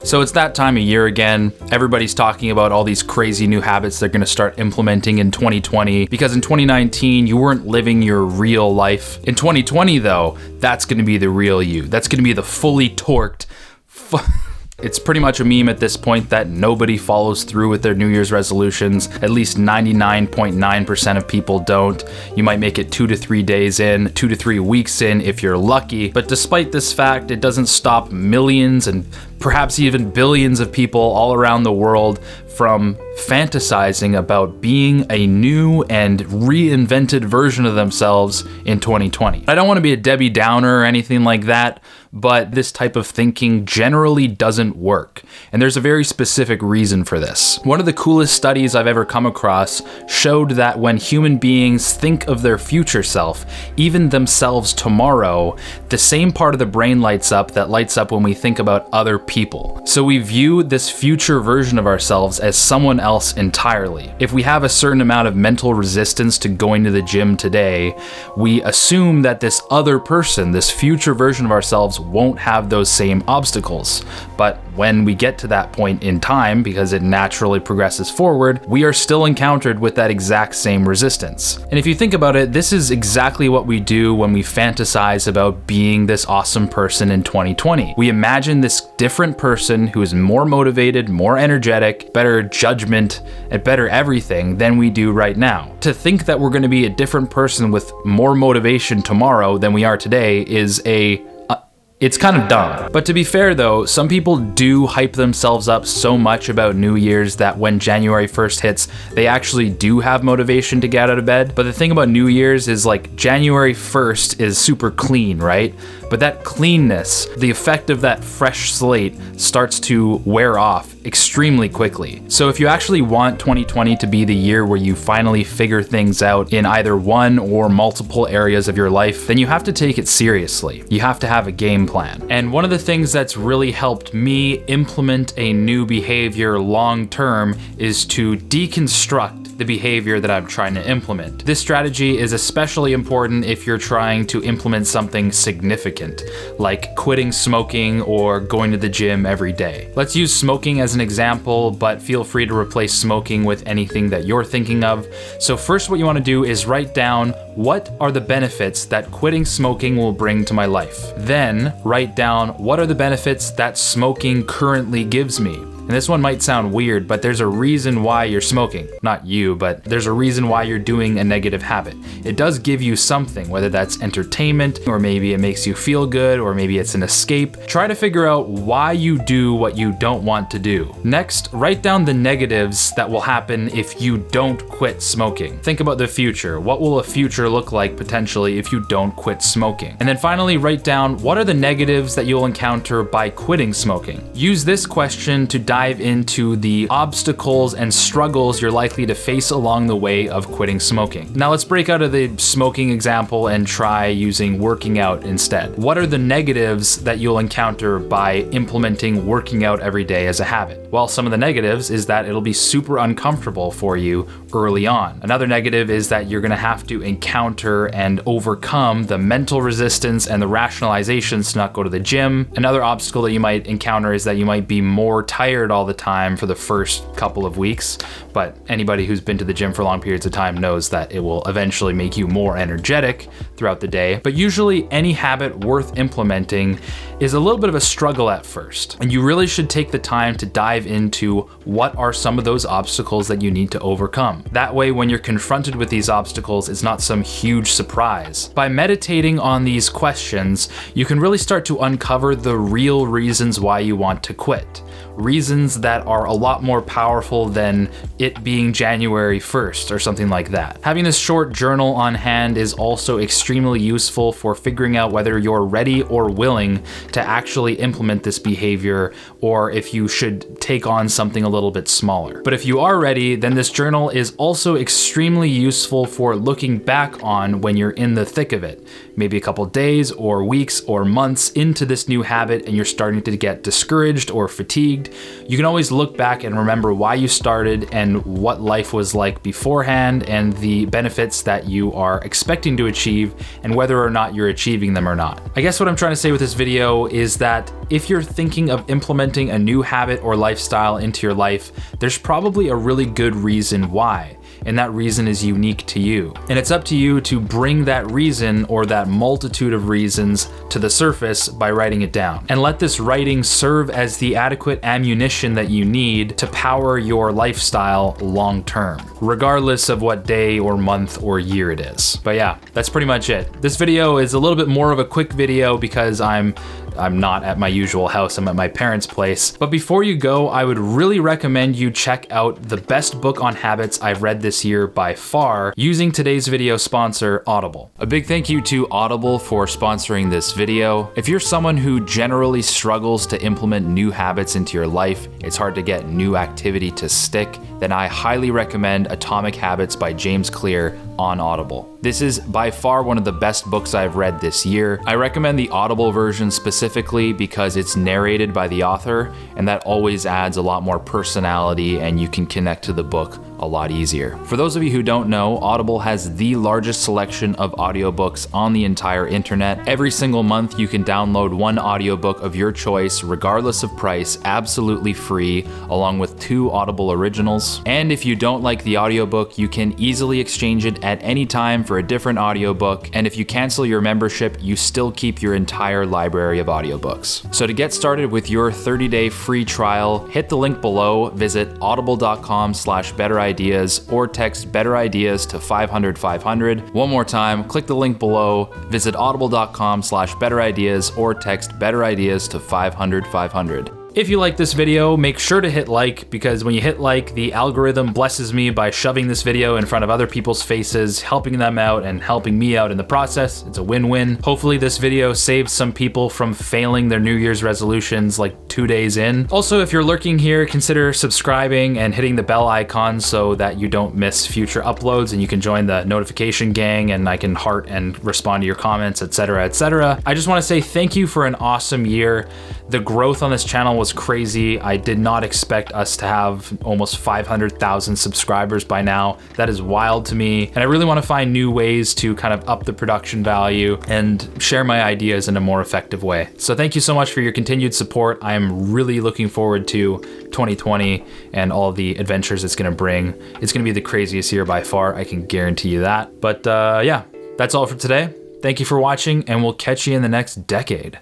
So it's that time of year again. Everybody's talking about all these crazy new habits they're going to start implementing in 2020 because in 2019 you weren't living your real life. In 2020 though, that's going to be the real you. That's going to be the fully torqued It's pretty much a meme at this point that nobody follows through with their New Year's resolutions. At least 99.9% of people don't. You might make it 2 to 3 days in, 2 to 3 weeks in if you're lucky. But despite this fact, it doesn't stop millions and perhaps even billions of people all around the world from fantasizing about being a new and reinvented version of themselves in 2020. I don't want to be a Debbie Downer or anything like that, but this type of thinking generally doesn't work. And there's a very specific reason for this. One of the coolest studies I've ever come across showed that when human beings think of their future self, even themselves tomorrow, the same part of the brain lights up that lights up when we think about other people. So we view this future version of ourselves as someone else entirely. If we have a certain amount of mental resistance to going to the gym today, we assume that this other person, this future version of ourselves, won't have those same obstacles. But when we get to that point in time, because it naturally progresses forward, we are still encountered with that exact same resistance. And if you think about it, this is exactly what we do when we fantasize about being this awesome person in 2020. We imagine this different person who is more motivated, more energetic, better judgment, and better everything than we do right now. To think that we're going to be a different person with more motivation tomorrow than we are today is it's kind of dumb. But to be fair though, some people do hype themselves up so much about New Year's that when January 1st hits, they actually do have motivation to get out of bed. But the thing about New Year's is like January 1st is super clean, right? But that cleanness, the effect of that fresh slate starts to wear off extremely quickly. So if you actually want 2020 to be the year where you finally figure things out in either one or multiple areas of your life, then you have to take it seriously. You have to have a game plan. And one of the things that's really helped me implement a new behavior long term is to deconstruct the behavior that I'm trying to implement. This strategy is especially important if you're trying to implement something significant, like quitting smoking or going to the gym every day. Let's use smoking as an example, but feel free to replace smoking with anything that you're thinking of. So first, what you want to do is write down what are the benefits that quitting smoking will bring to my life. Then write down what are the benefits that smoking currently gives me. And this one might sound weird, but there's a reason why you're smoking. Not you, but there's a reason why you're doing a negative habit. It does give you something, whether that's entertainment, or maybe it makes you feel good, or maybe it's an escape. Try to figure out why you do what you don't want to do. Next, write down the negatives that will happen if you don't quit smoking. Think about the future. What will a future look like potentially if you don't quit smoking? And then finally, write down what are the negatives that you'll encounter by quitting smoking. Use this question to dive into the obstacles and struggles you're likely to face along the way of quitting smoking. Now let's break out of the smoking example and try using working out instead. What are the negatives that you'll encounter by implementing working out every day as a habit? Well, some of the negatives is that it'll be super uncomfortable for you early on. Another negative is that you're gonna have to encounter and overcome the mental resistance and the rationalizations to not go to the gym. Another obstacle that you might encounter is that you might be more tired all the time for the first couple of weeks, but anybody who's been to the gym for long periods of time knows that it will eventually make you more energetic throughout the day. But usually any habit worth implementing is a little bit of a struggle at first, and you really should take the time to dive into what are some of those obstacles that you need to overcome. That way, when you're confronted with these obstacles, it's not some huge surprise. By meditating on these questions, you can really start to uncover the real reasons why you want to quit. Reasons that are a lot more powerful than it being January 1st or something like that. Having this short journal on hand is also extremely useful for figuring out whether you're ready or willing to actually implement this behavior, or if you should take on something a little bit smaller. But if you are ready, then this journal is also extremely useful for looking back on when you're in the thick of it. maybe a couple days or weeks or months into this new habit and you're starting to get discouraged or fatigued, you can always look back and remember why you started and what life was like beforehand and the benefits that you are expecting to achieve and whether or not you're achieving them or not. I guess what I'm trying to say with this video is that if you're thinking of implementing a new habit or lifestyle into your life, there's probably a really good reason why. And that reason is unique to you. And it's up to you to bring that reason or that multitude of reasons to the surface by writing it down. And let this writing serve as the adequate ammunition that you need to power your lifestyle long term, regardless of what day or month or year it is. But yeah, that's pretty much it. This video is a little bit more of a quick video because I'm not at my usual house, I'm at my parents' place. But before you go, I would really recommend you check out the best book on habits I've read this year by far, using today's video sponsor, Audible. A big thank you to Audible for sponsoring this video. If you're someone who generally struggles to implement new habits into your life, it's hard to get new activity to stick, then I highly recommend Atomic Habits by James Clear on Audible. This is by far one of the best books I've read this year. I recommend the Audible version specifically because it's narrated by the author, and that always adds a lot more personality and you can connect to the book a lot easier. For those of you who don't know, Audible has the largest selection of audiobooks on the entire internet. Every single month you can download one audiobook of your choice, regardless of price, absolutely free, along with 2 Audible originals. And if you don't like the audiobook, you can easily exchange it at any time for a different audiobook. And if you cancel your membership, you still keep your entire library of audiobooks. So to get started with your 30-day free trial, hit the link below, visit audible.com/betterideas or text better ideas to 500 500. One more time, click the link below, visit audible.com/betterideas or text better ideas to 500 500. If you like this video, make sure to hit like, because when you hit like, the algorithm blesses me by shoving this video in front of other people's faces, helping them out and helping me out in the process. It's a win-win. Hopefully this video saves some people from failing their New Year's resolutions like 2 days in. Also, if you're lurking here, consider subscribing and hitting the bell icon so that you don't miss future uploads and you can join the notification gang and I can heart and respond to your comments, etc., etc. I just want to say thank you for an awesome year. The growth on this channel was crazy. I did not expect us to have almost 500,000 subscribers by now. That is wild to me. And I really want to find new ways to kind of up the production value and share my ideas in a more effective way. So thank you so much for your continued support. I am really looking forward to 2020 and all the adventures it's going to bring. It's going to be the craziest year by far. I can guarantee you that. But yeah, that's all for today. Thank you for watching and we'll catch you in the next decade.